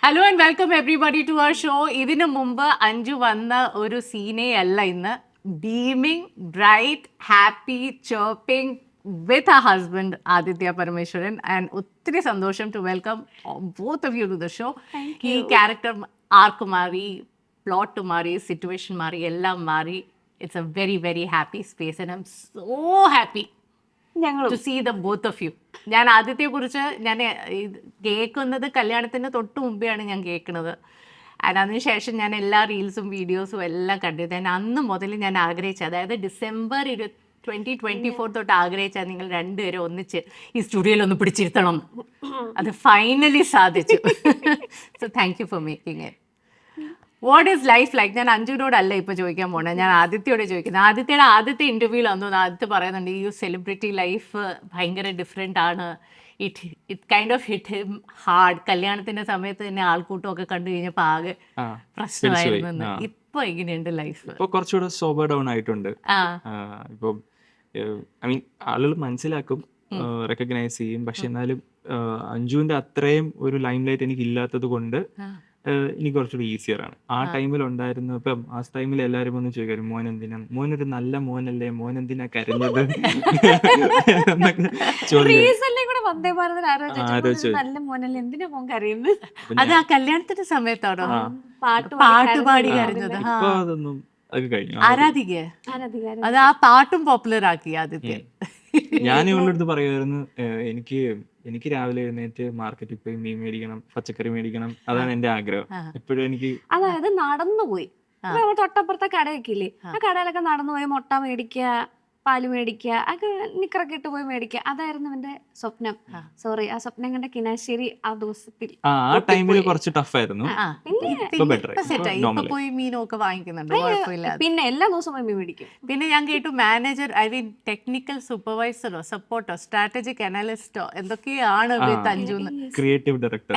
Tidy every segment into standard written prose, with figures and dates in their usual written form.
Hello and welcome everybody to our show. ഇതിനു മുമ്പ് അഞ്ജു വന്ന ഒരു സീനേ അല്ല ഇന്ന്. Beaming, bright, happy, chirping with ആ ഹസ്ബൻഡ് ആദിത്യ പരമേശ്വരൻ. ആൻഡ് ഒത്തിരി സന്തോഷം to welcome both of you to the show. ഈ ക്യാരക്ടർ ആർക്ക് മാറി, പ്ലോട്ട് മാറി, സിറ്റുവേഷൻ മാറി, എല്ലാം മാറി. It's a very very happy space and I'm so happy to see the both of you. ഞാൻ ആദ്യത്തെ കുറിച്ച് ഞാൻ കേൾക്കുന്നത് കല്യാണത്തിന് തൊട്ട് മുമ്പെയാണ് ഞാൻ കേൾക്കുന്നത്. ആൻഡ് അതിനുശേഷം ഞാൻ എല്ലാ റീൽസും വീഡിയോസും എല്ലാം കണ്ടത്. ഞാൻ അന്ന് മുതൽ ഞാൻ ആഗ്രഹിച്ചത്, അതായത് ഡിസംബർ 2024 തൊട്ട് ആഗ്രഹിച്ചാൽ നിങ്ങൾ രണ്ടുപേരും ഒന്നിച്ച് ഈ സ്റ്റുഡിയോയിൽ ഒന്ന് പിടിച്ചിരുത്തണം. അത് ഫൈനലി സാധിച്ചു. So thank you for making it. What is life like? ഞാൻ അഞ്ജുവിനോടല്ല ഇപ്പോൾ ചോദിക്കാൻ പോണത്, ഞാൻ ആദിത്യയോട് ചോദിക്കുന്നത്. ആദിത്യയുടെ ആദ്യത്തെ ഇൻ്റർവ്യൂവിൽ അന്ന് ആദിത്യ പറയുന്നുണ്ട് ഈ സെലിബ്രിറ്റി ലൈഫ് ഭയങ്കര ഡിഫറെൻ്റ് ആണ്. It kind of hit him hard. കല്യാണത്തിൻ്റെ സമയത്ത് തന്നെ ആൾക്കൂട്ടമൊക്കെ കണ്ടു കഴിഞ്ഞപ്പോൾ ആകെ പ്രശ്നമായിരുന്നു. ഇപ്പൊ എങ്ങനെയുണ്ട് ലൈഫ്? ഇപ്പോൾ കുറച്ചുകൂടെ സോബർ ഡൗൺ ആയിട്ടുണ്ട്. ഇപ്പം ഐ മീൻ ആളുകൾ മനസ്സിലാക്കും, റെക്കഗ്നൈസ് ചെയ്യും. പക്ഷെ എന്നാലും അഞ്ജുവിൻ്റെ അത്രയും ഒരു ലൈം ലൈറ്റ് എനിക്ക് ഇല്ലാത്തത് കൊണ്ട് എനിക്ക് കുറച്ചുകൂടി ഈസിയർ ആണ്. ആ ടൈമിൽ ഉണ്ടായിരുന്നു. ഇപ്പം ആ ടൈമിൽ എല്ലാവരും ഒന്ന് ചോദിക്കാരും, മോൻ എന്തിനാ, മോനൊരു നല്ല മോനല്ലേ, മോൻ എന്തിനാ കരഞ്ഞത് എന്നൊക്കെ ചോദിക്കും. അത് ആ കല്യാണത്തിന്റെ സമയത്താണോ പാട്ട് പാടി കരഞ്ഞത്? ഇപ്പൊ അതൊന്നും അത് കഴിഞ്ഞു. ആരാധിക അത് ആ പാട്ടും പോപ്പുലർ ആക്കി ആദിത്യ. ഞാൻ ഇവളുടെ അടുത്ത് പറയുമായിരുന്നു, എനിക്ക് രാവിലെ എഴുന്നേറ്റ് മാർക്കറ്റിൽ പോയി മീൻ മേടിക്കണം, പച്ചക്കറി മേടിക്കണം, അതാണ് എന്റെ ആഗ്രഹം എപ്പോഴും. എനിക്ക് അതായത് നടന്നുപോയി തൊട്ടപ്പുറത്തെ കടയൊക്കെ ഇല്ലേ, ആ കടയിലൊക്കെ നടന്നുപോയി മുട്ട മേടിക്കുക, പാല് മേടിക്കുക, ഒക്കെ നിക്കറൊക്കെ ഇട്ട് പോയി മേടിക്കുക, അതായിരുന്നു എന്റെ സ്വപ്നം. സോറി, ആ സ്വപ്നം കണ്ട കിനാശ്ശേരി ആ ദിവസത്തിൽ ആ ടൈമിൽ കുറച്ച് ടഫ് ആയിരുന്നു. പോയി മീനൊക്കെ വാങ്ങിക്കുന്നുണ്ട്, കുഴപ്പമില്ല. പിന്നെ എല്ലാ ദിവസവും പോയി മീൻ മേടിക്കും. പിന്നെ ഞാൻ കേട്ടു മാനേജർ, ഐ മീൻ ടെക്നിക്കൽ സൂപ്പർവൈസറോ സപ്പോർട്ടോ സ്ട്രാറ്റജിക് അനലിസ്റ്റോ എന്തൊക്കെയാണ് with Anju. Creative director.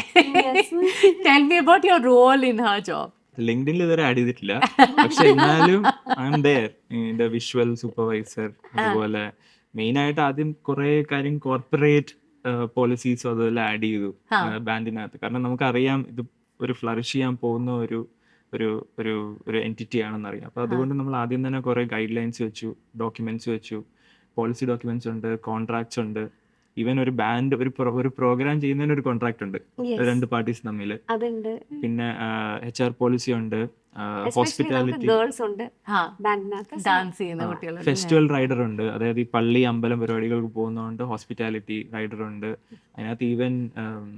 Tell me about your role in her job. ലിങ്ക്ഡിനിൽ ഇതുവരെ ആഡ് ചെയ്തിട്ടില്ല, പക്ഷെ എന്നാലും ഐ എം ദേർ. ഇതിന്റെ വിഷ്വൽ സൂപ്പർവൈസർ, അതുപോലെ മെയിൻ ആയിട്ട് ആദ്യം കുറെ കാര്യം കോർപ്പറേറ്റ് പോളിസീസും അതുപോലെ ആഡ് ചെയ്തു ബാൻഡിനകത്ത്. കാരണം നമുക്കറിയാം ഇത് ഒരു ഫ്ലറിഷ് ചെയ്യാൻ പോകുന്ന ഒരു ഒരു ഒരു ഒരു എൻറ്റിറ്റി ആണെന്ന് അറിയാം. അപ്പോൾ അതുകൊണ്ട് നമ്മൾ ആദ്യം തന്നെ കുറെ ഗൈഡ് ലൈൻസ് വെച്ചു, ഡോക്യുമെന്റ്സ് വെച്ചു, പോളിസി ഡോക്യുമെന്റ്സ് ഉണ്ട്, കോൺട്രാക്ട്സ് ഉണ്ട്. ഈവൻ ഒരു ബാൻഡ് ഒരു പ്രോഗ്രാം ചെയ്യുന്നതിന് ഒരു കോൺട്രാക്ട് ഉണ്ട് രണ്ട് പാർട്ടീസ് തമ്മിൽ. പിന്നെ HR പോളിസി ഉണ്ട്, ഹോസ്പിറ്റാലിറ്റി, ഫെസ്റ്റിവൽ റൈഡർ ഉണ്ട്, അതായത് ഈ പള്ളി അമ്പലം പരിപാടികൾക്ക് പോകുന്നതുകൊണ്ട് ഹോസ്പിറ്റാലിറ്റി റൈഡർ ഉണ്ട്. അതിനകത്ത് ഈവൻ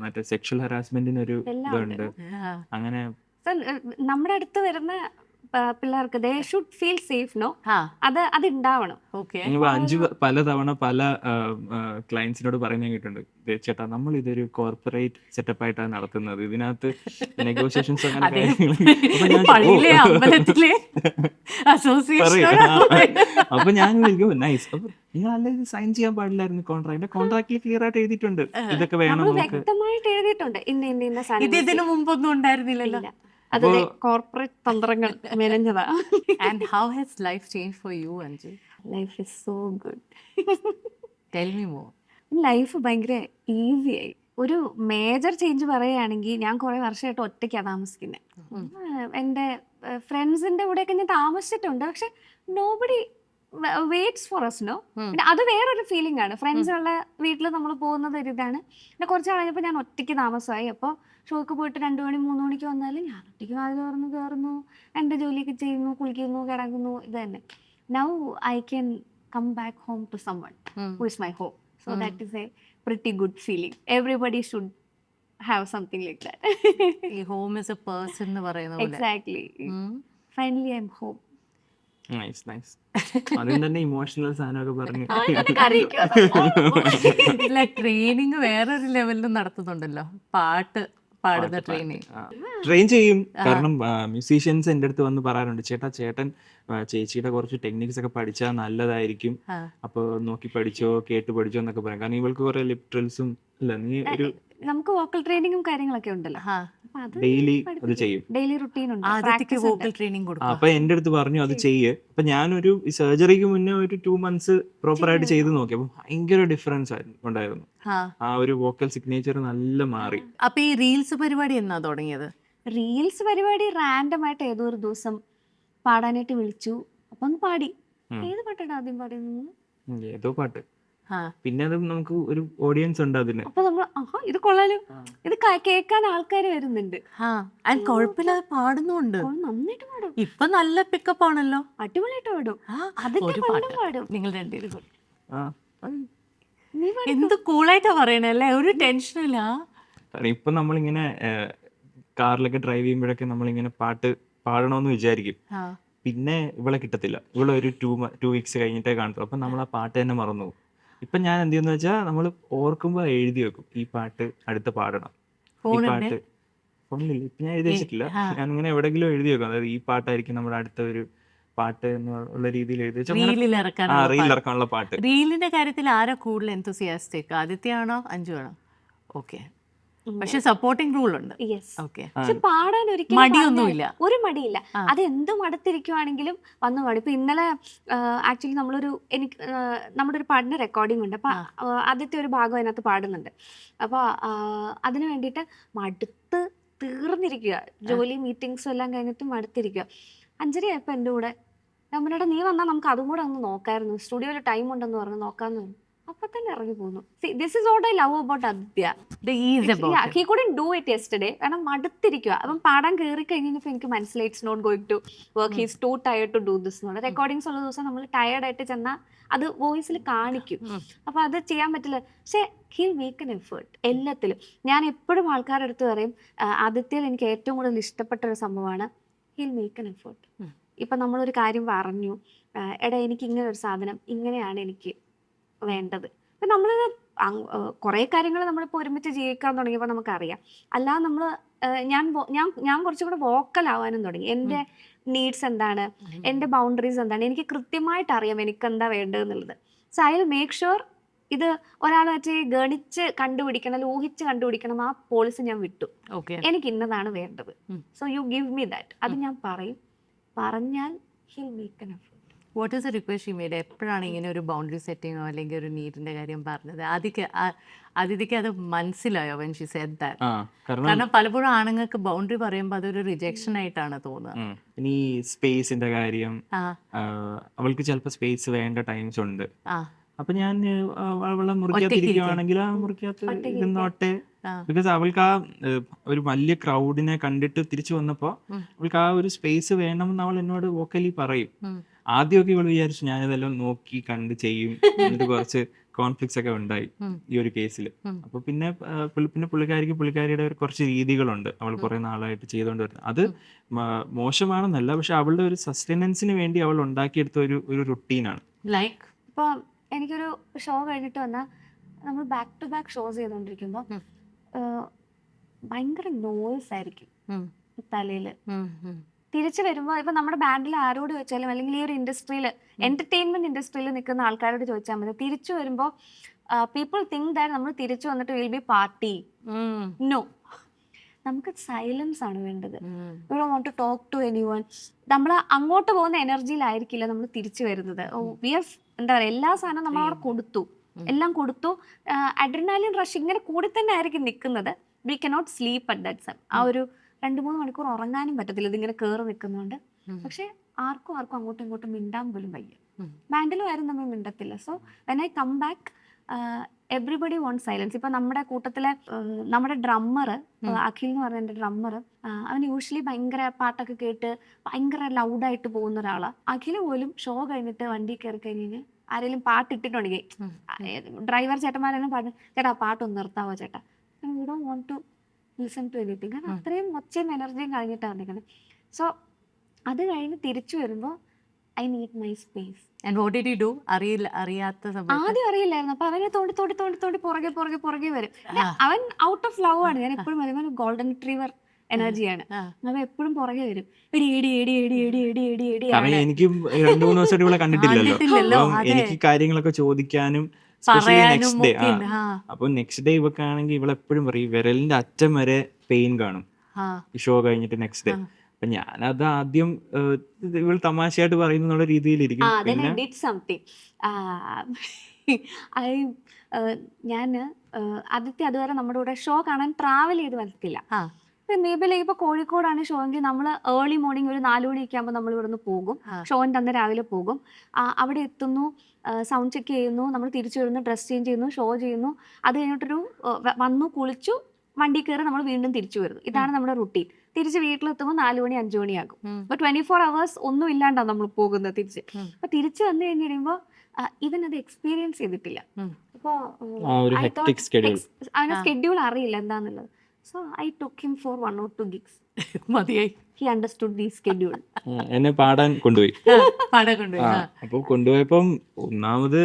മറ്റേ സെക്ഷൽ ഹറാസ്മെന്റിനൊരു ഇതുണ്ട്. അങ്ങനെ നമ്മുടെ അടുത്ത് വരുന്ന പിള്ളേർക്ക് they should feel safe. No, അത് ഉണ്ടാവണം. അഞ്ചു പലതവണ പല ക്ലയൻസിനോട് പറയുന്ന കേട്ടിട്ടുണ്ട്, ചേട്ടാ നമ്മൾ ഇതൊരു കോർപ്പറേറ്റ് സെറ്റപ്പ് ആയിട്ടാണ് നടത്തുന്നത്, ഇതിനകത്ത് നെഗോഷിയേഷൻസ് അങ്ങനെ അപ്പൊ ഞാൻ വിളിക്കും നൈസ്. അപ്പൊ നിങ്ങൾ അല്ലെങ്കിൽ സൈൻ ചെയ്യാൻ പാടില്ലായിരുന്നു കോൺട്രാക്ട്, കോൺട്രാക്റ്റിൽ ക്ലിയർ ആയിട്ട് എഴുതിയിട്ടുണ്ട് ഇതൊക്കെ വേണം, വ്യക്തമായിട്ട് എഴുതിയിട്ടുണ്ട്. ഇതിന് മുമ്പൊന്നും ഉണ്ടായിരുന്നില്ലല്ലോ. അതെ, കോർപ്പറേറ്റ് തന്ത്രങ്ങൾ മെനഞ്ഞതാ. And how has life changed for you, Anju? Life is so good. Tell me more. Life ഭയങ്കര ഈസി ആയി. ഒരു മേജർ ചേഞ്ച് പറയുകയാണെങ്കിൽ, ഞാൻ കുറേ വർഷമായിട്ട് ഒറ്റയ്ക്കാണ് താമസിക്കുന്നത്. എൻ്റെ ഫ്രണ്ട്സിൻ്റെ കൂടെയൊക്കെ ഞാൻ താമസിച്ചിട്ടുണ്ട്, പക്ഷെ nobody waits for us, no. പിന്നെ അത് വേറൊരു ഫീലിംഗ് ആണ്. ഫ്രണ്ട്സുകളുടെ വീട്ടിൽ നമ്മൾ പോകുന്നത് ഒരു ഇതാണ്. പിന്നെ കുറച്ച് കഴിഞ്ഞപ്പോൾ ഞാൻ ഒറ്റയ്ക്ക് താമസമായി. അപ്പോൾ ഷോക്ക് പോയിട്ട് 2 മണി 3 മണിക്ക് വന്നാലും ഞാൻ ഒറ്റയ്ക്ക് വാതിൽ തുറന്ന് കയറുന്നു, എൻ്റെ ജോലിയൊക്കെ ചെയ്യുന്നു, കുളിക്കുന്നു, കിടക്കുന്നു. ഇത് തന്നെ. Now I can come back home to someone who is my home. So that is a pretty good feeling. Everybody should have something like that. ഈ ഹോം ഇസ് എ പേഴ്സൺ എന്ന് പറയുന്നത് പോലെ. Exactly. Finally I'm home. Nice nice. അതിന് തന്നെ emotional സാധനമൊക്കെ പറഞ്ഞു. Training വേറൊരു ലെവലിൽ നടത്തുന്നുണ്ടല്ലോ, പാട്ട് പാടുന്ന ട്രെയിനിങ്. ട്രെയിൻ ചെയ്യും. കാരണം മ്യൂസീഷ്യൻസ് എൻ്റെ അടുത്ത് വന്ന് പറയാറുണ്ട്, ചേട്ടൻ ചേച്ചിയുടെ കുറച്ച് ടെക്നിക്സ് ഒക്കെ പഠിച്ചാൽ നല്ലതായിരിക്കും, അപ്പൊ നോക്കി പഠിച്ചോ, കേട്ട് പഠിച്ചോ എന്നൊക്കെ പറയും. കാരണം ഇവൾക്ക് കുറെ ലിപ്ട്രൽസും ഇല്ല, നീ ഒരു നമുക്ക് വോക്കൽ ട്രെയിനിങ്ങും കാര്യങ്ങളൊക്കെ ഉണ്ടല്ലോ. ഡെയിലി അത് ചെയ്യും. ഡെയിലി റുട്ടീൻ ഉണ്ട്, ആദ്യത്തേക്ക് വോക്കൽ ട്രെയിനിങ് കൊടുക്കും. അപ്പൊ എന്റെ അടുത്ത് പറഞ്ഞു അത് ചെയ്യ്. അപ്പൊ ഞാനൊരു സർജറിക്ക് മുന്നേ ഒരു 2 months പ്രോപ്പർ ആയിട്ട് ചെയ്ത് നോക്കി. അപ്പൊ ഭയങ്കര ഡിഫറൻസ് ഉണ്ടായിരുന്നു. ആ ഒരു വോക്കൽ സിഗ്നേച്ചർ നല്ല മാറി. അപ്പൊ ഈ റീൽസ് പരിപാടി എന്നാ തുടങ്ങിയത്? റീൽസ് പരിപാടി റാൻഡം ആയിട്ട് ഏതോ ഒരു ദിവസം പാടാനായിട്ട് വിളിച്ചു. അപ്പൊ അങ്ങ് പാടി. ഏത് പാട്ടാണ് ആദ്യം പാടിയത്? ഏതോ പാട്ട്. പിന്നെ അത് നമുക്ക് ഒരു ഓഡിയൻസ് ഉണ്ട് അതിന്. അപ്പൊ നമ്മൾ ഇത് കൊള്ളാലോ, ഇത് കേൾക്കാൻ ആൾക്കാർ വരുന്നുണ്ട്. കുഴപ്പമില്ലാതെ പാടുന്നുണ്ട്, നന്നായിട്ട് പാടും. ഇപ്പൊ നല്ല പിക്കപ്പ് ആണല്ലോ, അടിപൊളിയായിട്ട് പാടും. അതിന്റെ പാടും നിങ്ങൾ രണ്ടുപേരും. നീ എന്ത് കൂളായിട്ടാ പറയണല്ലേ, ഒരു ടെൻഷനില്ല. ഇപ്പൊ നമ്മളിങ്ങനെ കാറിലൊക്കെ ഡ്രൈവ് ചെയ്യുമ്പോഴൊക്കെ നമ്മളിങ്ങനെ പാട്ട് പാടണമെന്ന് വിചാരിക്കും. പിന്നെ ഇവളെ കിട്ടത്തില്ല. ഇവളെ ഒരു 2 weeks കഴിഞ്ഞിട്ടേ കാണത്തുള്ളൂ. അപ്പൊ നമ്മൾ ആ പാട്ട് തന്നെ മറന്നു പോകും. ഇപ്പൊ ഞാൻ എന്ത് ചെയ്യുന്ന വെച്ചാൽ നമ്മൾ ഓർക്കുമ്പോ എഴുതി വെക്കും, ഈ പാട്ട് അടുത്ത് പാടണം. ഈ പാട്ട് ഫോണിലില്ല, ഇപ്പൊ ഞാൻ എഴുതി വെച്ചിട്ടില്ല. ഞാൻ ഇങ്ങനെ എവിടെയെങ്കിലും എഴുതി വെക്കും. അതായത് ഈ പാട്ടായിരിക്കും നമ്മുടെ അടുത്ത ഒരു പാട്ട് എന്നുള്ള രീതിയിൽ എഴുതി വെച്ചാൽ റീലിൽ ഇറക്കാനുള്ള പാട്ട്. റീലിന്റെ കാര്യത്തിൽ ആരാ കൂടുതൽ എന്തൂസിയാസ്റ്റിക്, ആദിത്യ ആണോ അഞ്ജു ആണോ? ഓക്കെ, പക്ഷെ സപ്പോർട്ടിംഗ് റൂൾ ഉണ്ട്. ഓക്കെ, പക്ഷെ പാടാൻ മടിയൊന്നുമില്ല, ഒരു മടിയില്ല. അത് എന്ത് മടുത്തിരിക്കുവാണെങ്കിലും വന്ന് പാടും. ഇപ്പൊ ഇന്നലെ ആക്ച്വലി നമ്മുടെ ഒരു പാട്ടിന്റെ റെക്കോർഡിംഗ് ഉണ്ട്. അപ്പൊ ആദ്യത്തെ ഒരു ഭാഗം അതിനകത്ത് പാടുന്നുണ്ട്. അപ്പൊ അതിനു വേണ്ടിയിട്ട് മടുത്ത് തീർന്നിരിക്കുക, ജോലി മീറ്റിംഗ്സും എല്ലാം കഴിഞ്ഞിട്ട് മടുത്തിരിക്കുക. അഞ്ചരയായപ്പോ എൻ്റെ കൂടെ നമ്മളുടെ നീ വന്നാൽ നമുക്ക് അതും കൂടെ ഒന്ന് നോക്കായിരുന്നു, സ്റ്റുഡിയോയിൽ ടൈം ഉണ്ടെന്ന് പറഞ്ഞു, നോക്കാന്ന് പറഞ്ഞു. അപ്പൊ തന്നെ ഇറങ്ങി പോകുന്നു. This is what I love about Aditya. He couldn't do it yesterday. കാരണം മടുത്തിരിക്കുക. അപ്പം പാടാൻ കയറി കഴിഞ്ഞപ്പോൾ എനിക്ക് മനസ്സിലായി it's not going to work, he's too tired to do this എന്നുള്ള. റെക്കോർഡിങ്സ് ഉള്ള ദിവസം നമ്മൾ ടയർഡ് ആയിട്ട് ചെന്നാൽ അത് വോയിസിൽ കാണിക്കും. അപ്പൊ അത് ചെയ്യാൻ പറ്റില്ല. പക്ഷെ he'll make an effort എല്ലാത്തിലും. ഞാൻ എപ്പോഴും ആൾക്കാരുടെ അടുത്ത് പറയും, ആദിത്യയിൽ എനിക്ക് ഏറ്റവും കൂടുതൽ ഇഷ്ടപ്പെട്ട ഒരു സംഭവമാണ് he'll make an effort. ഇപ്പൊ നമ്മളൊരു കാര്യം പറഞ്ഞു, എടാ എനിക്ക് ഇങ്ങനെ ഒരു സാധനം ഇങ്ങനെയാണ് എനിക്ക് വേണ്ടത്. ഇപ്പം നമ്മൾ കുറേ കാര്യങ്ങൾ നമ്മളിപ്പോൾ ഒരുമിച്ച് ജീവിക്കാൻ തുടങ്ങിയപ്പോൾ നമുക്കറിയാം. അല്ലാതെ നമ്മൾ ഞാൻ കുറച്ചും കൂടെ വോക്കൽ ആവാനും തുടങ്ങി. എൻ്റെ നീഡ്സ് എന്താണ്, എൻ്റെ ബൗണ്ടറീസ് എന്താണ്, എനിക്ക് കൃത്യമായിട്ട് അറിയാം എനിക്ക് എന്താ വേണ്ടതെന്നുള്ളത്. So I will make sure ഇത് ഒരാൾ മറ്റേ ഗണിച്ച് കണ്ടുപിടിക്കണം, അല്ലെങ്കിൽ ഊഹിച്ച് കണ്ടുപിടിക്കണം, ആ പോളിസി ഞാൻ വിട്ടു. എനിക്ക് ഇന്നതാണ് വേണ്ടത്, so you give me that. അത് ഞാൻ പറയും, പറഞ്ഞാൽ he'll make an effort. What is A request you made? എപ്പോഴാണ് ഇങ്ങനെ ഒരു ബൗണ്ടറി സെറ്റിങ്ങോ അല്ലെങ്കിൽ ഒരു നീഡിന്റെ കാര്യം പറഞ്ഞത്? ആദിത്യക്ക് അത് മനസ്സിലായോ when she said that? കാരണം പലപ്പോഴും ആണുങ്ങൾക്ക് ബൗണ്ടറി പറയുമ്പോൾ അതൊരു റിജക്ഷൻ ആയിട്ടാണ് തോന്നുന്നത്. ഇനി സ്പേസിന്റെ കാര്യം, അവൾക്ക് ചിലപ്പോൾ സ്പേസ് വേണ്ട ടൈംസ് ഉണ്ട്. അപ്പൊ ഞാൻ അവളെ മുറിക്കാത്തിരിക്കുവാണെങ്കിൽ ആ മുറിക്കകത്ത് ഇരുന്നോട്ടെ. ബിക്കോസ് അവൾക്ക് ആ ഒരു വലിയ ക്രൗഡിനെ കണ്ടിട്ട് തിരിച്ചു വന്നപ്പോ അവൾക്ക് ആ ഒരു സ്പേസ് വേണമെന്ന് അവൾ എന്നോട് വോക്കലി പറയും. ആദ്യമൊക്കെ ഇവള് വിചാരിച്ചു ഞാനിതെല്ലാം നോക്കി കണ്ട് ചെയ്യും, എന്നിട്ട് കുറച്ച് കോൺഫ്ലിക്ട്സ് ഒക്കെ ഉണ്ടായി ഈ ഒരു കേസിൽ. അപ്പൊ പിന്നെ പുള്ളിക്കാരിയുടെ കുറച്ച് രീതികളുണ്ട് അവൾ കുറെ നാളായിട്ട് ചെയ്തുകൊണ്ട് വരുന്നത്. അത് മോശമാണെന്നല്ല, പക്ഷെ അവളുടെ ഒരു സസ്റ്റൈനൻസിന് വേണ്ടി അവൾ ഉണ്ടാക്കിയെടുത്ത ഒരു റുട്ടീനാണ്. ലൈക്ക് ഇപ്പൊ എനിക്കൊരു ഷോ കഴിഞ്ഞിട്ട് വന്നാൽ നമ്മൾ ബാക്ക് ടു ബാക്ക് ഷോസ് ചെയ്തുകൊണ്ടിരിക്കുമ്പോൾ ഭയങ്കര നോയ്സ് ആയിരിക്കും തലയില്. തിരിച്ചു വരുമ്പോൾ ഇപ്പൊ നമ്മുടെ ബാൻഡിൽ ആരോട് ചോദിച്ചാലും അല്ലെങ്കിൽ ഈ ഒരു ഇൻഡസ്ട്രിയിൽ എന്റർടൈൻമെന്റ് ഇൻഡസ്ട്രിയിൽ നിൽക്കുന്ന ആൾക്കാരോട് ചോദിച്ചാൽ മതി, തിരിച്ചു വരുമ്പോൾ പീപ്പിൾ തിങ്ക് ദാറ്റ് നമ്മൾ തിരിച്ചു വന്നിട്ട് വിൽ ബി പാർട്ടി. നോ, നമുക്ക് സൈലൻസ് ആണ് വേണ്ടത്. We don't want to talk to anyone. നമ്മൾ അങ്ങോട്ട് പോകുന്ന എനർജിയിലായിരിക്കില്ല നമ്മൾ തിരിച്ചു വരുന്നത്. വി ഹാവ് എന്താ പറയുക, എല്ലാ സാധനവും നമ്മൾ അവിടെ കൊടുത്തു, എല്ലാം കൊടുത്തു. അഡ്രിനാലിൻ റഷ് ഇങ്ങനെ കൂടി തന്നെ ആയിരിക്കും നിൽക്കുന്നത്. We cannot sleep at that time. ആ ഒരു 2-3 മണിക്കൂർ ഉറങ്ങാനും പറ്റത്തില്ല ഇതിങ്ങനെ കയറി നിൽക്കുന്നതുകൊണ്ട്. പക്ഷെ ആർക്കും അങ്ങോട്ടും ഇങ്ങോട്ടും മിണ്ടാൻ പോലും വയ്യ. ബാൻഡിലും ആരും നമ്മൾ മിണ്ടത്തില്ല. So when I come back everybody won't silence. ഇപ്പൊ നമ്മുടെ കൂട്ടത്തിലെ നമ്മുടെ ഡ്രമ്മർ അഖിൽ എന്ന് പറഞ്ഞ എൻ്റെ ഡ്രമ്മർ, അവൻ യൂഷ്വലി ഭയങ്കര പാട്ടൊക്കെ കേട്ട് ഭയങ്കര ലൗഡായിട്ട് പോകുന്ന ഒരാളാണ്. അഖിൽ പോലും ഷോ കഴിഞ്ഞിട്ട് വണ്ടി കയറി കഴിഞ്ഞ് ആരെങ്കിലും പാട്ടിട്ടിട്ടുണ്ടെങ്കിൽ ഡ്രൈവർ ചേട്ടന്മാരെല്ലാം പാട്ട്, ചേട്ടാ പാട്ടൊന്ന് നിർത്താവോ ചേട്ടാ, we don't want to listen to anything. കാരണം അത്രയും ഒച്ചയും എനർജിയും കഴിഞ്ഞിട്ടാണ് നിൽക്കുന്നത്. സോ അത് കഴിഞ്ഞ് തിരിച്ചു വരുമ്പോൾ I need my space. And what did you do? അറിയാത്ത സമയത്ത് ആദ്യം അറിയില്ലായിരുന്നു. അപ്പൊ അവനെ തോണ്ടി പുറകെ വരും. അവൻ ഔട്ട് ഓഫ് ലവ് ആണ്. ഞാൻ എപ്പോഴും പറയുമ്പോൾ ഗോൾഡൻ റിട്രീവർ എനർജിയാണ്. അവൻ എപ്പോഴും പുറകെ വരും. എനിക്കും 2-3 ദിവസമായിട്ട് ഇവിടെ കണ്ടിട്ടില്ലല്ലോ. എനിക്ക് കാര്യങ്ങളൊക്കെ ചോദിക്കാനും നെക്സ്റ്റ് ഡേ. അപ്പൊ നെക്സ്റ്റ് ഡേ ഇവക്കാണെങ്കിൽ ഇവളെപ്പോഴും പറയും വിരലിന്റെ അറ്റം വരെ പെയിൻ കാണും. ആ ഈ ഷോ കഴിഞ്ഞിട്ട് നെക്സ്റ്റ് ഡേ. അപ്പൊ ഞാനത് ആദ്യം ഇവൾ തമാശയായിട്ട് പറയുന്നു എന്നുള്ള രീതിയിലിരിക്കും. then I പിന്നെ did something. I ഞാൻ ആദ്യത്തെ അതുവരെ നമ്മുടെ കൂടെ ഷോ കാണാൻ ട്രാവൽ ചെയ്ത് വരത്തില്ല. ആ ഇപ്പം മേ ബി ഇപ്പോൾ കോഴിക്കോടാണ് ഷോ എങ്കിൽ നമ്മൾ ഏർലി മോർണിംഗ് ഒരു 4 മണിയൊക്കെ ആകുമ്പോൾ നമ്മൾ ഇവിടുന്ന് പോകും. ഷോൻ്റെ അന്ന് രാവിലെ പോകും. അവിടെ എത്തുന്നു, സൗണ്ട് ചെക്ക് ചെയ്യുന്നു, നമ്മൾ തിരിച്ചു വരുന്നു, ഡ്രസ് ചേഞ്ച് ചെയ്യുന്നു, ഷോ ചെയ്യുന്നു. അത് കഴിഞ്ഞിട്ടൊരു വന്നു കുളിച്ചു വണ്ടി കയറി നമ്മൾ വീണ്ടും തിരിച്ചു വരുന്നു. ഇതാണ് നമ്മുടെ റുട്ടീൻ. തിരിച്ച് വീട്ടിലെത്തുമ്പോൾ 4 മണി 5 മണിയാകും. അപ്പോൾ 24 hours ഒന്നും ഇല്ലാണ്ടാണ് നമ്മൾ പോകുന്നത് തിരിച്ച്. അപ്പോൾ തിരിച്ച് വന്നു കഴിഞ്ഞ് കഴിയുമ്പോൾ ഇവൻ അത് എക്സ്പീരിയൻസ് ചെയ്തിട്ടില്ല. അപ്പോൾ ഒരു hectic schedule. അവന് സ്കെഡ്യൂൾ അറിയില്ല എന്താന്നുള്ളത്. So I took him for 1 or 2 gigs. മതിയായി. He understood the schedule. എന്നെ പാടാൻ കൊണ്ടുപോയി. പാടെ കൊണ്ടുപോയി. അപ്പൊ കൊണ്ടുപോയപ്പം ഒന്നാമത്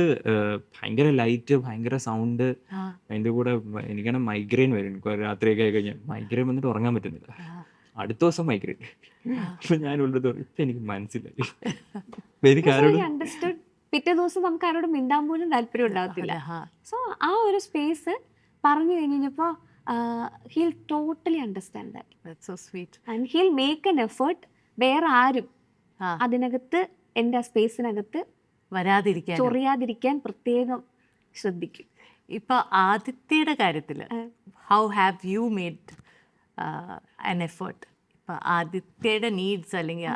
ഭയങ്കര ലൈറ്റ്, ഭയങ്കര സൗണ്ട്, അതിന്റെ കൂടെ എനിക്കാണ് മൈഗ്രെയിൻ വരും. എനിക്ക് രാത്രിയൊക്കെ ആയി കഴിഞ്ഞാൽ മൈഗ്രെയിൻ വന്നിട്ട് ഉറങ്ങാൻ പറ്റുന്നില്ല. അടുത്ത ദിവസം മൈഗ്രെയിൻ. അപ്പൊ ഞാൻ ഉള്ളത് ഇപ്പൊ എനിക്ക് മനസ്സിലായി. എനിക്ക് ആരോട് അണ്ടർസ്റ്റുഡ്. പിറ്റേ ദിവസം നമുക്ക് ആരോട് മിണ്ടാൻ പോലും താല്പര്യം ഉണ്ടാകത്തില്ല. സോ ആ ഒരു സ്പേസ് പറഞ്ഞു കഴിഞ്ഞപ്പോൾ he'll totally understand that. That's so sweet. And he'll make an effort. വേറെ ആരും ആ അതിനകത്ത് എൻ്റെ ആ സ്പേസിനകത്ത് വരാതിരിക്കാൻ. ചൊറിയാതിരിക്കാൻ പ്രത്യേകം ശ്രദ്ധിക്കും. ഇപ്പൊ ആദിത്യയുടെ കാര്യത്തില് how have you made an effort? ഇപ്പൊ ആദിത്യയുടെ നീഡ്സ് അല്ലെങ്കിൽ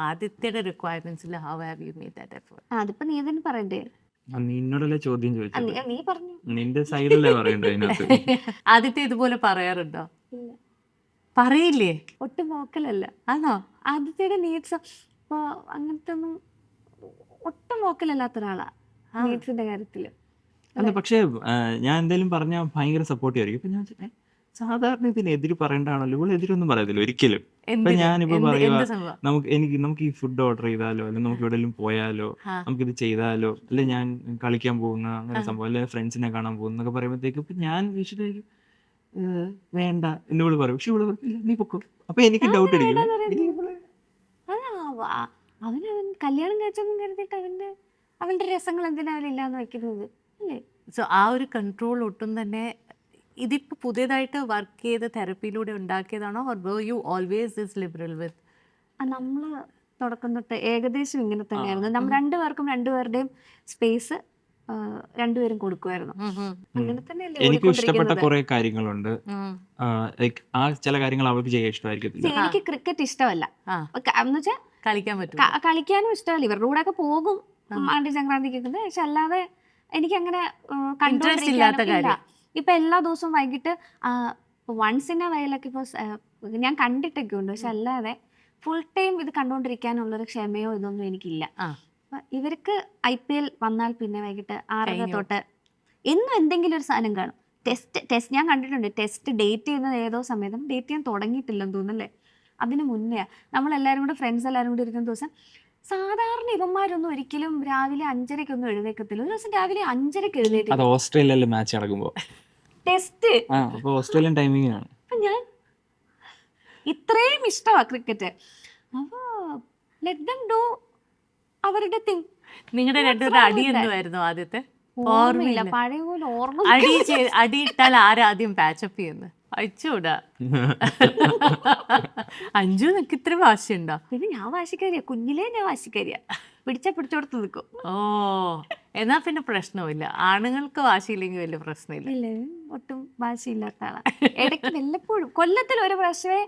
ആദിത്യയുടെ റിക്വയർമെന്റ്സിൽ how have you made that effort? അതിപ്പോ നീ തന്നെ പറയണ്ടേ? നിന്നോടല്ലേ ചോദ്യം ചോദിച്ചത്? നീ പറഞ്ഞു. നിന്റെ സൈഡല്ലേ പറയണ്ടേ അതിനകത്ത്? ആദിത്യ ഇതുപോലെ പറയാറുണ്ടോ? ഇല്ല, പറയില്ലേ? ഒട്ടും വോക്കലല്ല. ആണോ? ആദ്യത്തെ നീഡ്സ് ഇപ്പോൾ അങ്ങനത്തെ ഒന്നും ഒട്ടും വോക്കലല്ലാത്ത ഒരാളാ നീഡ്സിന്റെ കാര്യത്തില്. അല്ല, പക്ഷേ ഞാൻ എന്തെങ്കിലും പറഞ്ഞാൽ ഭയങ്കര സപ്പോർട്ടീവ് ആയിരിക്കും. ഇപ്പൊ ഞാൻ സാധാരണ ഇതിനെതിര് പറയേണ്ടതാണല്ലോ, ഇവിടെ എതിരൊന്നും പറയത്തില്ല ഒരിക്കലും. ഇപ്പൊ ഞാനിപ്പോ പറയുക, നമുക്ക് ഈ ഫുഡ് ഓർഡർ ചെയ്താലോ, അല്ലെങ്കിൽ നമുക്ക് എവിടെയെങ്കിലും പോയാലോ, നമുക്കിത് ചെയ്താലോ, അല്ലെ ഞാൻ കളിക്കാൻ പോകുന്ന അങ്ങനെ സംഭവം, അല്ലെ ഫ്രണ്ട്സിനെ കാണാൻ പോകുന്ന എന്നൊക്കെ പറയുമ്പോഴത്തേക്ക് ഇപ്പൊ ഞാൻ വിഷയത്തിലേക്ക് വേണ്ട എന്നോട് പറയും. പക്ഷെ ഇവിടെ നീ പൊക്കോ. അപ്പൊ എനിക്ക് ഡൗട്ട് അടിക്കും. അവൻ കല്യാണം കഴിച്ചൊന്നും കരുതിയിട്ട് അവന്റെ രസങ്ങൾ എന്തിനാ അവനില്ലാന്ന് വെക്കുന്നത് അല്ലേ? സോ ആ ഒരു കൺട്രോൾ ഒട്ടും തന്നെ ഇതിപ്പോൾ പുതിയതായിട്ട് വർക്ക് ചെയ്ത തെറപ്പിയിലൂടെ ഉണ്ടാക്കിയതാണോ? Or were you always this liberal with? നമ്മൾ തുടക്കം തൊട്ട് ഏകദേശം ഇങ്ങനെ തന്നെയായിരുന്നു. നമ്മൾ രണ്ടുപേരുടെയും സ്പേസ് രണ്ടുപേരും കൊടുക്കുമായിരുന്നു. അങ്ങനെ തന്നെയല്ലേ എനിക്കും ഇഷ്ടപ്പെട്ട കുറെ കാര്യങ്ങളുണ്ട്. ലൈക്ക് ആ ചില കാര്യങ്ങൾ അവർക്ക് ചെയ്യാൻ ഇഷ്ടമായിരിക്കത്തില്ല. എനിക്ക് ക്രിക്കറ്റ് ഇഷ്ടമല്ല എന്ന് വെച്ചാൽ കളിക്കാൻ പറ്റും, കളിക്കാനും ഇഷ്ടമല്ല. ഇവരുടെ കൂടെ ഒക്കെ പോകും ആണ്ടി സംക്രാന്തിക്കൊക്കെ, പക്ഷെ അല്ലാതെ എനിക്ക് അങ്ങനെ കണ്ടുകൊണ്ടിരിക്കാനില്ല. ഇപ്പൊ എല്ലാ ദിവസവും വൈകിട്ട് വൺസ് ഇൻ എ വൈലൊക്കെ ഇപ്പോൾ ഞാൻ കണ്ടിട്ടൊക്കെ ഉണ്ട്, പക്ഷെ അല്ലാതെ ഫുൾ ടൈം ഇത് കണ്ടുകൊണ്ടിരിക്കാനുള്ളൊരു ക്ഷമയോ ഇതൊന്നും എനിക്കില്ല. ഇവർക്ക് IPL വന്നാൽ പിന്നെ വൈകിട്ട് 6:30 തൊട്ട് എന്നും എന്തെങ്കിലും ഒരു സാധനം കാണും. ടെസ്റ്റ് ഞാൻ കണ്ടിട്ടുണ്ട്. ടെസ്റ്റ് ഡേറ്റ് ചെയ്യുന്നത് ഏതോ സമയത്തും ഡേറ്റ് ചെയ്യാൻ തുടങ്ങിയിട്ടില്ലെന്ന് തോന്നുന്നല്ലേ, അതിന് മുന്നേ നമ്മളെല്ലാവരും കൂടെ ഫ്രണ്ട്സ് എല്ലാവരും കൂടി ഇരിക്കുന്ന ദിവസം സാധാരണ ഇവന്മാരൊന്നും ഒരിക്കലും രാവിലെ 5:30 എഴുന്നേക്കത്തില്ല. ഒരു ദിവസം രാവിലെ 5:30 എഴുന്നേറ്റ് ഓസ്ട്രേലിയയിലെ മാച്ച് നടക്കുമ്പോ ടെസ്റ്റ്. ഓസ്ട്രേലിയൻ ടൈമിംഗ് ആണ്. അപ്പൊ ഞാൻ ഇത്രയും ഇഷ്ടമാ ക്രിക്കറ്റ്, അപ്പൊ ലെറ്റ് ദം ഡു അവരുടെ തിങ്. നിങ്ങളുടെ രണ്ടുപേരുടെ അടി എന്തുമായിരുന്നു ആദ്യത്തെ? ഓർമ്മയില്ല, പഴയ പോലെ ഓർമ്മ. അടിയിട്ടാൽ ആരാദ്യം പാച്ചപ്പ് ചെയ്യുന്നത്? അയച്ചൂടാ. അഞ്ചു നിനക്ക് ഇത്ര വാശിയുണ്ടോ? പിന്നെ ഞാൻ വാശിക്കാരിയാ, കുഞ്ഞിലേ ഞാൻ വാശിക്കാരിയാ. പിടിച്ചെടുത്ത് നിൽക്കും. ഓ, എന്നാ പിന്നെ പ്രശ്നമില്ല. ആണുങ്ങൾക്ക് വാശിയില്ലെങ്കിൽ വലിയ പ്രശ്നമില്ല. ഇല്ല, ഒട്ടും വാശിയില്ലാത്ത ആളാ. ഇടയ്ക്ക് വല്ലപ്പോഴും കൊല്ലത്തിൽ ഒരു പ്രാവശ്യമേ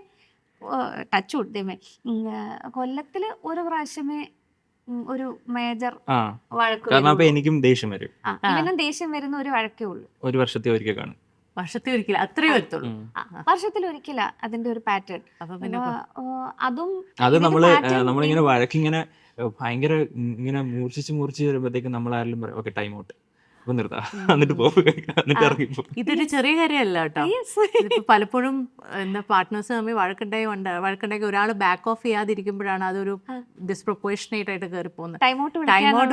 ടച്ച് കൊടുത്തേമേ, കൊല്ലത്തിൽ ഒരു പ്രാവശ്യമേ ഒരു മേജർ വഴക്ക്. കാരണം എനിക്കും ദേഷ്യം വരും. ഇവനും ദേഷ്യം വരുന്ന ഒരു വഴക്കേ ഉള്ളൂ. ഒരു വർഷത്തെ ഒരിക്കൽ കാണും. വർഷത്തിൽ ഒരിക്കല അത്രയും വരത്തുള്ളൂ. വർഷത്തിൽ ഒരിക്കല അതിന്റെ ഒരു പാറ്റേൺ. അത് നമ്മളിങ്ങനെ വഴക്കിങ്ങനെ ഭയങ്കര ഇങ്ങനെ മൂർച്ഛിച്ച് വരുമ്പോഴത്തേക്ക് നമ്മളാരെങ്കിലും പറയും ഓക്കെ ടൈം ഔട്ട്, അപ്പൊ നിർത്താം, എന്നിട്ട് എന്നിട്ട് ഇറങ്ങിപ്പോ. ഇതൊരു ചെറിയ കാര്യമല്ല കേട്ടോ. ഇതിപ്പോ പലപ്പോഴും എന്താ പാർട്ട്നേഴ്സ് തമ്മിൽ വഴക്കുണ്ടായി ഒരാൾ ബാക്ക് ഓഫ് ചെയ്യാതിരിക്കുമ്പോഴാണ് അതൊരു ഡിസ്പ്രൊപ്പോർഷനേറ്റ് ആയിട്ട് കയറി പോകുന്നത്. ടൈം ഔട്ട്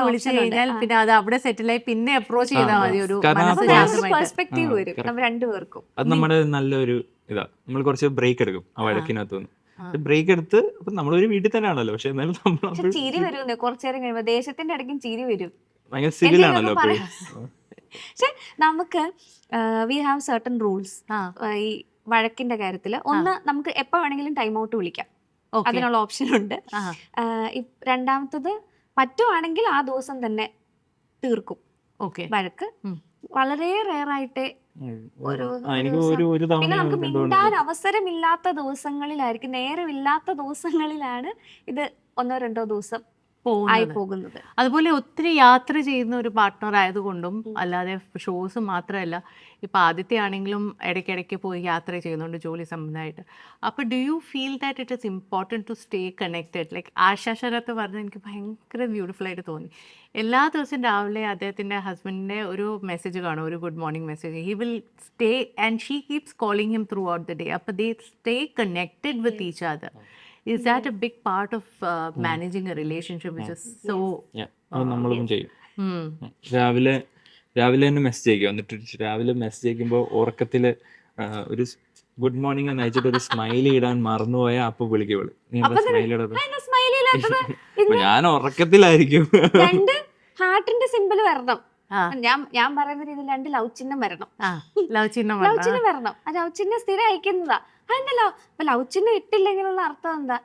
വിളിച്ചു കഴിഞ്ഞാൽ പിന്നെ അത് അവിടെ സെറ്റിലായി പിന്നെ അപ്രോച്ച് ചെയ്താൽ മതി. ഒരു പെർസ്പെക്റ്റീവ് വരും രണ്ടുപേർക്കും. അത് നമ്മുടെ നല്ലൊരു ഇതാ. നമ്മൾ കുറച്ച് ബ്രേക്ക് എടുക്കും ആ വഴക്കിനകത്തുനിന്ന്. ബ്രേക്ക് എടുത്ത് അപ്പൊ നമ്മളൊരു വീട്ടിൽ തന്നെയാണല്ലോ, പക്ഷെ എന്നാലും നമ്മൾ ചിരി വരും. കുറച്ചു നേരം കഴിയുമ്പോൾ ദേശത്തിന്റെ ഇടയ്ക്കും ചിരി വരും. ഭയങ്കര സിവിലാണല്ലോ. പക്ഷെ നമുക്ക് വി ഹാവ് സർട്ടൻ റൂൾസ്. ഈ വഴക്കിന്റെ കാര്യത്തിൽ ഒന്ന് നമുക്ക് എപ്പോ വേണമെങ്കിലും ടൈം ഔട്ട് വിളിക്കാം, ഓക്കെ. അതിനുള്ള ഓപ്ഷൻ ഉണ്ട്. രണ്ടാമത്തത് പറ്റുവാണെങ്കിൽ ആ ദിവസം തന്നെ തീർക്കും ഓക്കെ. വഴക്ക്. ഉം. വളരെ റെയർ ആയിട്ടേ ഒരു എനിക്ക് ദിവസം. ഒരു പിന്നെ തവണ നമുക്ക് മിണ്ടാൻ അവസരമില്ലാത്ത ദിവസങ്ങളിലായിരിക്കും, നേരമില്ലാത്ത ദിവസങ്ങളിലാണ് ഇത് 1-2 ദിവസം ആയി പോകുന്നത്. അതുപോലെ ഒത്തിരി യാത്ര ചെയ്യുന്ന ഒരു പാർട്ട്ണർ ആയതുകൊണ്ടും അല്ലാതെ ഷോസ് മാത്രമല്ല, ഇപ്പം ആദ്യത്തെ ആണെങ്കിലും ഇടയ്ക്കിടയ്ക്ക് പോയി യാത്ര ചെയ്യുന്നുണ്ട് ജോലി സംബന്ധമായിട്ട്. അപ്പോൾ do you feel that it is important to stay connected? Like Asha Sarath പറഞ്ഞത് എനിക്ക് ഭയങ്കര ബ്യൂട്ടിഫുൾ ആയിട്ട് തോന്നി. എല്ലാ ദിവസവും രാവിലെ അദ്ദേഹത്തിൻ്റെ ഹസ്ബൻഡിൻ്റെ ഒരു മെസ്സേജ് കാണും, ഒരു good morning message. He will stay and she keeps calling him throughout the day. അപ്പോൾ they stay connected with each other. Is that a big part of managing a relationship which is so... അത് നമ്മളും ചെയ്യും. Hmm. രാവിലെ തന്നെ message അയക്കും. എന്നിട്ട് രാവിലെ message അയക്കുമ്പോൾ ഉറക്കത്തില് ഒരു ഗുഡ് മോർണിംഗ് എന്ന് അയച്ചിട്ട് ഒരു സ്മൈലി ഇടാൻ മറന്നുപോയാൽ അപ്പൊ വിളിക്കുള്ളൂ, നീ സ്മൈലി ഇടത്. അപ്പൊ ഞാൻ ഉറക്കത്തിലായിരിക്കും. 2 ഹാർട്ടിന്റെ സിമ്പിൾ വരണം. ഞാൻ പറയുന്ന രീതിയിൽ 2 ലവ് ചിഹ്നം വരണം. ലവ് ചിഹ്നം ലവ് ചിഹ്നം വരണം. ആ ലവ് ചിഹ്നം സ്ഥിരം അയക്കുന്നതാ. അതെന്തല്ലോ അപ്പൊ ലവ് ചിഹ്നം ഇട്ടില്ലെങ്കിലുള്ള അർത്ഥം എന്താ?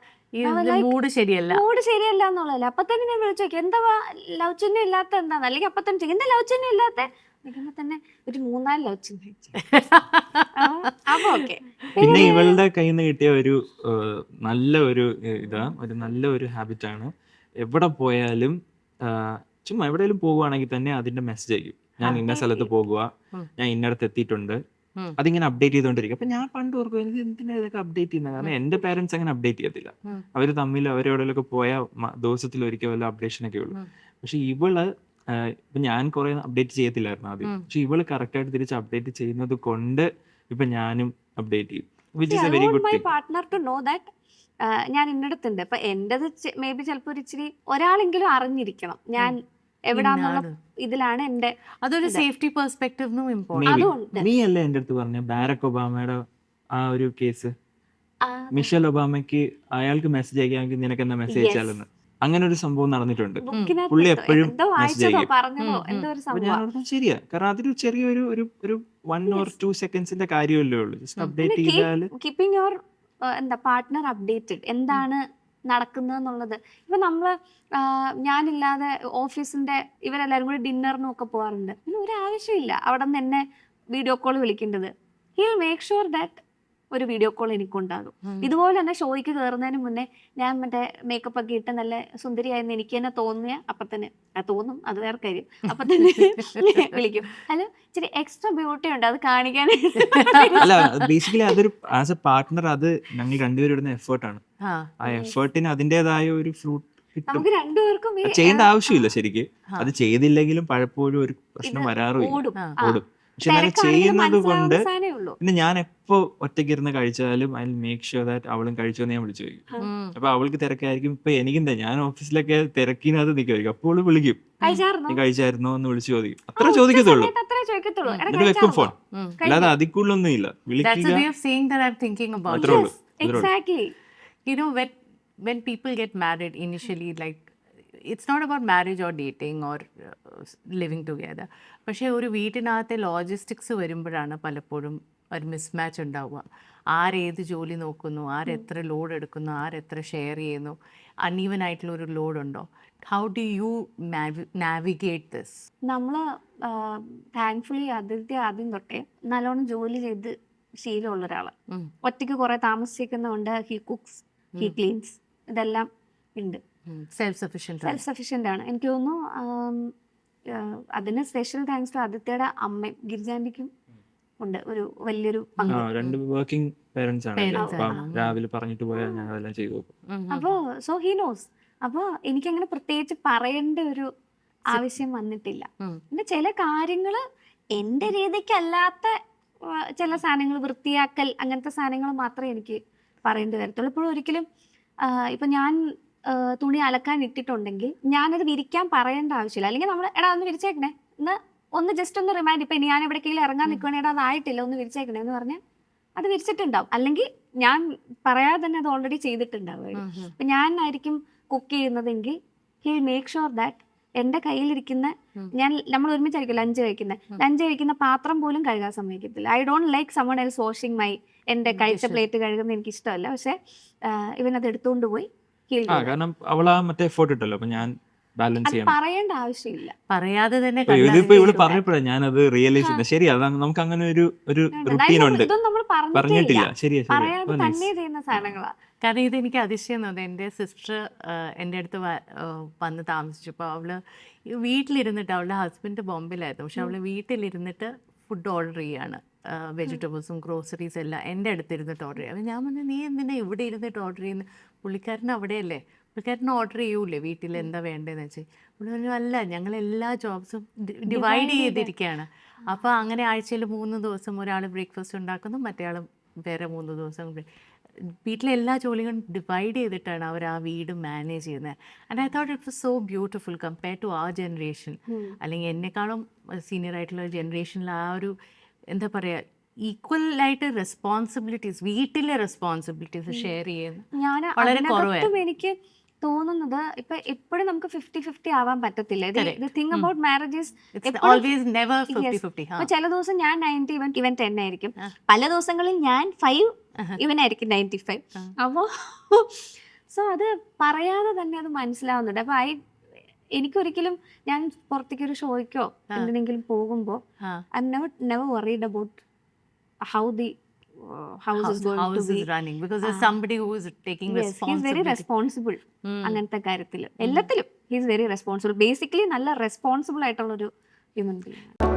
മൂഡ് ശരിയല്ല, മൂഡ് ശരിയല്ല എന്നുള്ളതല്ല. അപ്പൊ തന്നെ ഞാൻ വിളിച്ചു നോക്കി, എന്താ ലവ് ചിഹ്നം ഇല്ലാത്ത എന്താന്ന്, അല്ലെങ്കിൽ അപ്പൊ തന്നെ ചോദിക്കും എന്താ ലവ് ചിഹ്നം ഇല്ലാത്ത, നിൽക്കുമ്പോ തന്നെ ഒരു 3-4 ലവ് ചിഹ്നം. അപ്പൊ ഓക്കെ. പിന്നെ ഇവളുടെ കയ്യിൽ നിന്ന് കിട്ടിയ ഒരു നല്ല ഒരു നല്ല ഒരു ഹാബിറ്റാണ്. എവിടെ പോയാലും ചുമ്മാ എവിടെയെങ്കിലും പോകുവാണെങ്കിൽ തന്നെ അതിന്റെ മെസ്സേജ് അയക്കും. ഞാൻ ഇന്ന സ്ഥലത്ത് പോകുക, ഞാൻ ഇന്നടത്ത് എത്തിയിട്ടുണ്ട്, അതിങ്ങനെ അപ്ഡേറ്റ് ചെയ്തുകൊണ്ടിരിക്കും. അപ്പൊ ഞാൻ പണ്ട് ഓർക്കും എന്തിനാ ഇതൊക്കെ അപ്ഡേറ്റ് ചെയ്യുന്നത്, കാരണം എന്റെ പേരൻസ് അങ്ങനെ അപ്ഡേറ്റ് ചെയ്യത്തില്ല. അവര് തമ്മിൽ അവരെവിടെയൊക്കെ പോയാൽ ദിവസത്തിൽ ഒരിക്കൽ വല്ല അപ്ഡേഷൻ ഒക്കെ ഉള്ളൂ. പക്ഷെ ഇവള് ഇപ്പൊ ഞാൻ കുറെ അപ്ഡേറ്റ് ചെയ്യത്തില്ലായിരുന്നു ആദ്യം, പക്ഷെ ഇവള് കറക്റ്റ് ആയിട്ട് തിരിച്ച് അപ്ഡേറ്റ് ചെയ്യുന്നത് കൊണ്ട് ഇപ്പൊ ഞാനും അപ്ഡേറ്റ് ചെയ്യും, which is a very good thing. Partner to know that ഞാൻ ഇന്നടത്തുണ്ട്. ഇപ്പൊ എന്റേത് മേ ബി ചിലപ്പോ ഒരു ഇച്ചിരി ഒരാളെങ്കിലും അറിഞ്ഞിരിക്കണം ഞാൻ എവിടാന്നുള്ള ഇതിലാണ് എന്റെ. അതൊരു സേഫ്റ്റി പെർസ്പെക്റ്റീവ് ഇമ്പോർട്ടന്റ്. നീ അല്ലേ എന്റെ അടുത്ത് പറഞ്ഞ ബാരക് ഒബാമയുടെ ആ ഒരു കേസ്, മിഷേൽ ഒബാമയ്ക്ക് അയാൾക്ക് മെസ്സേജ് അയക്കാമെങ്കിൽ നിനക്ക് എന്താ മെസ്സേജ് അയച്ചാലെന്ന്, അങ്ങനെ ഒരു സംഭവം നടന്നിട്ടുണ്ട്. പുള്ളി എപ്പോഴും മെസ്സേജ് അയക്കും. ശരിയാ, കാരണം അതൊരു ചെറിയൊരു ഒരു 1 or 2 സെക്കൻഡ്സിന്റെ കാര്യമല്ലേ ഉള്ളൂ. ജസ്റ്റ് അപ്ഡേറ്റ് ചെയ്താൽ കീപ്പിംഗ് യുവർ പാർട്ട്ണർ അപ്ഡേറ്റഡ്, എന്താണ് നടക്കുന്നതെന്നുള്ളത്. ഇപ്പൊ നമ്മള് ഞാനില്ലാതെ ഓഫീസിന്റെ ഇവരെല്ലാരും കൂടി ഡിന്നറിനും ഒക്കെ പോകാറുണ്ട്. പിന്നെ ഒരു ആവശ്യമില്ല അവിടെ നിന്ന് എന്നെ വീഡിയോ കോൾ വിളിക്കേണ്ടത്. He will make sure that ഒരു വീഡിയോ കോൾ എനിക്കുണ്ടാകും. ഇതുപോലെ തന്നെ ഷോയ്ക്ക് കയറുന്നതിന് മുന്നേ ഞാൻ മറ്റേ മേക്കപ്പ് ഒക്കെ ഇട്ട് നല്ല സുന്ദരിയായെന്ന് എനിക്ക് തന്നെ തോന്നിയ അപ്പൊ തന്നെ തോന്നും, അത് വേറെ കാര്യം, അപ്പൊ തന്നെ വിളിക്കും. ഹലോ, ഇച്ചിരി എക്സ്ട്രാ ബ്യൂട്ടി ഉണ്ട്, അത് കാണിക്കാൻ. അല്ല, ബേസിക്കലി അതൊരു ആസ് എ പാർട്ട്ണർ അത് ഞങ്ങൾ രണ്ടുപേരും ഇടുന്ന എഫേർട്ടാണ്. ആ എഫേർട്ടിന് അതിന്റേതായ ഒരു ഫ്രൂട്ട് നമുക്ക് രണ്ടുപേർക്കും ചെയ്യേണ്ട ആവശ്യമില്ല ശരിക്ക്. അത് ചെയ്തില്ലെങ്കിലും പലപ്പോഴും ഒരു പ്രശ്നം വരാറുമില്ല, ഓടും. പക്ഷെ എന്നാലും ചെയ്യുന്നത് കൊണ്ട് പിന്നെ ഞാൻ എപ്പോ ഒറ്റയ്ക്ക് ഇരുന്ന് കഴിച്ചാലും ഐ മേക്ക് ഷുവർ ദാറ്റ് അവളും കഴിച്ചോന്ന് ഞാൻ വിളിച്ചു ചോദിക്കും. അപ്പൊ അവൾക്ക് തിരക്കായിരിക്കും. ഇപ്പൊ എനിക്കെന്താ, ഞാൻ ഓഫീസിലൊക്കെ തിരക്കിനകത്ത് നിൽക്കുമായിരിക്കും, അപ്പോൾ അവള് വിളിക്കും, നീ കഴിച്ചായിരുന്നോ എന്ന് വിളിച്ചു ചോദിക്കും. അത്ര ചോദിക്കത്തുള്ളൂ, എന്നിട്ട് വെക്കും ഫോൺ. അല്ലാതെ അതിക്കുള്ളൊന്നും ഇല്ല, വിളിക്കുക. You know, when people get married initially, like it's not about marriage or dating or living together. പക്ഷേ ഒരു വീട്ടിനകത്തെ ലോജിസ്റ്റിക്സ് വരുമ്പോഴാണ് പലപ്പോഴും ഒരു മിസ്മാച്ച് ഉണ്ടാവുക. ആരേത് ജോലി നോക്കുന്നു, ആരെത്ര ലോഡ് എടുക്കുന്നു, ആരെത്ര ഷെയർ ചെയ്യുന്നു, അൺഈവൻ ആയിട്ടുള്ളൊരു ലോഡുണ്ടോ? How do you navigate this? നമ്മൾ താങ്ക്ഫുള്ളി ആദ്യം തൊട്ടേ നല്ലോണം ജോലി ചെയ്ത് ശീലമുള്ള ഒരാള്. ഒറ്റയ്ക്ക് കുറെ താമസിക്കുന്നതുകൊണ്ട് ഹി കുക്സ്, ഹി ക്ലീൻസ്, ഇതെല്ലാം ഉണ്ട്. സെൽഫ് സഫിഷ്യന്റ് ആണ്. എനിക്ക് തോന്നുന്നു അതിന് സ്പെഷ്യൽ താങ്ക്സ് ടു ആദിത്യയുടെ അമ്മയും ഗിരിജാന്റിക്കും ഉണ്ട് ഒരു വലിയൊരു പങ്ക്. രണ്ട് വർക്കിംഗ് പേരൻസ് ആണ്, രാവിലെ പറഞ്ഞിട്ട് പോയാൽ ഞാൻ അതെല്ലാം ചെയ്തു. അപ്പോ സോ ഹി നോസ്. അപ്പോൾ എനിക്കങ്ങനെ പ്രത്യേകിച്ച് പറയേണ്ട ഒരു ആവശ്യം വന്നിട്ടില്ല. പിന്നെ ചില കാര്യങ്ങള് എന്റെ രീതിക്കല്ലാത്ത ചില സാധനങ്ങൾ, വൃത്തിയാക്കൽ അങ്ങനത്തെ സാധനങ്ങൾ മാത്രമേ എനിക്ക് പറയേണ്ടി വരത്തുള്ളൂ. ഇപ്പോഴും ഒരിക്കലും ഇപ്പൊ ഞാൻ തുണി അലക്കാൻ ഇട്ടിട്ടുണ്ടെങ്കിൽ ഞാനത് വിരിക്കാൻ പറയേണ്ട ആവശ്യമില്ല. അല്ലെങ്കിൽ നമ്മൾ എടാ ഒന്ന് വിരിച്ചേക്കണേ, ഒന്ന് ജസ്റ്റ് ഒന്ന് റിമൈൻഡ്, ഇപ്പൊ ഞാൻ എവിടേക്കെങ്കിലും ഇറങ്ങാൻ നിൽക്കുകയാണെങ്കിൽ എടാ അതായിട്ടില്ല, ഒന്ന് വിരിച്ചേക്കണേ എന്ന് പറഞ്ഞാൽ അത് വിരിച്ചിട്ടുണ്ടാവും. അല്ലെങ്കിൽ ഞാൻ പറയാതെ തന്നെ അത് ഓൾറെഡി ചെയ്തിട്ടുണ്ടാവും. ഇപ്പൊ ഞാനായിരിക്കും കുക്ക് ചെയ്യുന്നതെങ്കിൽ he will make sure that എന്റെ കയ്യിലിരിക്കുന്ന നമ്മൾ ഒരുമിച്ചായിരിക്കും ലഞ്ച് കഴിക്കുന്ന പാത്രം പോലും കഴുകാൻ സമ്മതിക്കത്തില്ല. I don't like someone else washing my എന്റെ കഴിച്ച പ്ലേറ്റ് കഴുകുന്നത് എനിക്ക് ഇഷ്ടമല്ല. പക്ഷെ ഇവനത് എടുത്തുകൊണ്ട് പോയി കാരണം അവളാ മറ്റേ എഫോർട്ട് ഇട്ടല്ലോ, അപ്പൊ ഞാൻ ബാലൻസ് ചെയ്യണം. പറയേണ്ട ആവശ്യമില്ല. പറയാതെ തന്നെ ഇതിപ്പോ ഇവള് പറഞ്ഞപ്പോഴാണ് ഞാനത് റിയലൈസ് ചെയ്യുന്നത്. ശരി, അതാണ് നമുക്ക് അങ്ങനെ ഒരു റുട്ടീൻ ഉണ്ട്. ഇതൊന്നും നമ്മൾ പറഞ്ഞിട്ടില്ല. ശരിയാ പറയാതെ തന്നെ ചെയ്യുന്ന സാധനങ്ങളാ. കാരണം ഇതെനിക്ക് അതിശയം തോന്നുന്നത്. എൻ്റെ സിസ്റ്റർ എൻ്റെ അടുത്ത് വന്ന് താമസിച്ചപ്പോൾ അവള് വീട്ടിലിരുന്നിട്ട്, അവളുടെ ഹസ്ബൻഡ് ബോംബെയിലായിരുന്നു, പക്ഷെ അവള് വീട്ടിലിരുന്നിട്ട് ഫുഡ് ഓർഡർ ചെയ്യാണ്. വെജിറ്റബിൾസും ഗ്രോസറീസ് എല്ലാം എൻ്റെ അടുത്തിരുന്നിട്ട് ഓർഡർ ചെയ്യും. അപ്പം ഞാൻ പറഞ്ഞു, നീ എന്തിനാ ഇവിടെ ഇരുന്നിട്ട് ഓർഡർ ചെയ്യുന്നത്? പുള്ളിക്കാരൻ അവിടെയല്ലേ, പുള്ളിക്കാരൻ ഓർഡർ ചെയ്യൂലേ വീട്ടിൽ എന്താ വേണ്ടതെന്ന് വെച്ച്. പുള്ളി പറഞ്ഞു, അല്ല, ഞങ്ങൾ എല്ലാ ജോബ്സും ഡിവൈഡ് ചെയ്തിരിക്കുകയാണ്. അപ്പോൾ അങ്ങനെ ആഴ്ചയിൽ 3 ദിവസം ഒരാൾ ബ്രേക്ക്ഫാസ്റ്റ് ഉണ്ടാക്കുന്നു, മറ്റേ ആൾ വേറെ 3 ദിവസം വീട്ടിലെ എല്ലാ ജോലികളും ഡിവൈഡ് ചെയ്തിട്ടാണ് അവർ ആ വീട് മാനേജ് ചെയ്യുന്നത്. And I thought it was so beautiful compare to ആ ജനറേഷൻ. അല്ലെങ്കിൽ എന്നെക്കാളും സീനിയർ ആയിട്ടുള്ള ജനറേഷനിൽ ആ ഒരു എന്താ പറയുക, ഈക്വലായിട്ട് റെസ്പോൺസിബിലിറ്റീസ്, വീട്ടിലെ റെസ്പോൺസിബിലിറ്റീസ് ഷെയർ ചെയ്യുന്നത് വളരെ കുറവാണ്. എനിക്ക് തോന്നുന്നത് ഇപ്പൊ എപ്പോഴും നമുക്ക് 50-50 ആവാൻ പറ്റത്തില്ല. തിങ് അബൌട്ട് മാരേജസ് ചില ദിവസം ഞാൻ 90 ഇവൻ 10 ആയിരിക്കും, പല ദിവസങ്ങളിൽ ഞാൻ 5 ഇവനായിരിക്കും 95. അപ്പോ സോ അത് പറയാതെ തന്നെ അത് മനസ്സിലാവുന്നുണ്ട്. അപ്പൊ എനിക്കൊരിക്കലും ഞാൻ പുറത്തേക്ക് ഒരു ഷോയ്ക്കോ എന്തിനെങ്കിലും പോകുമ്പോ I never worried about how the house is going to be running, because there's somebody who is taking responsibility. He's very responsible അങ്ങനത്തെ കാര്യത്തിൽ എല്ലാത്തിലും. He is very responsible. Basically നല്ല റെസ്പോൺസിബിൾ ആയിട്ടുള്ള ഒരു ഹ്യൂമൻ ബീയിങ്.